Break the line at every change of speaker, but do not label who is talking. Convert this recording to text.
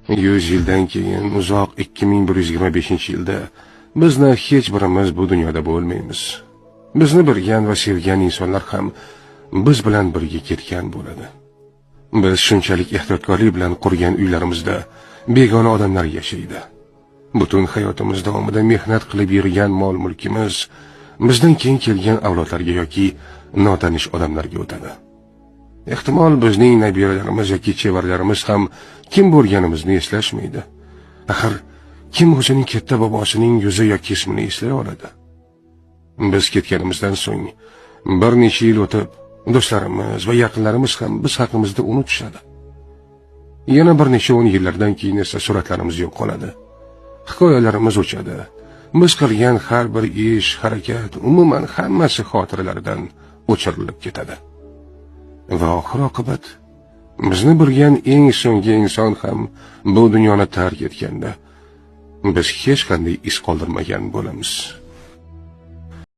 100 yildan keyin uzoq 2125-yilda bizni hech birimiz bu dunyoda bo'lmaymiz. Bizni bilgan va sevgan insonlar ham biz bilan birga ketgan bo'ladi. Biz shunchalik ehtiyotkorlik bilan qurgan uylarimizda begona odamlar yashaydi. Butun hayotimiz davomida mehnat qilib yig'gan mol-mulkimiz bizdan keyin kelgan avlodlarga yoki notanish odamlarga o'tadi. Ehtimol bizning nabiralarimiz yoki chevarlarimiz ham kim bo'lganimizni eslashmaydi. Axir kim o'zining katta bobosining yuzi yoki ismini eslay oladi? Biz ketganimizdan so'ng bir necha yil o'tib, do'stlarimiz va yaqinlarimiz ham biz haqimizda unutishadi. Yana bir necha 10 yillardan keyin esa suratlarimiz yo'q qoladi. Hikoyalarimiz o'chadi. Biz qilgan har bir ish, harakat, umuman hammasi xotiralardan o'chirilib ketadi. Va oxir-oqibat bizni bilgan eng so'nggi inson ham bu dunyoni tark etganda biz hech qanday iz qoldirmagan bo'lamiz.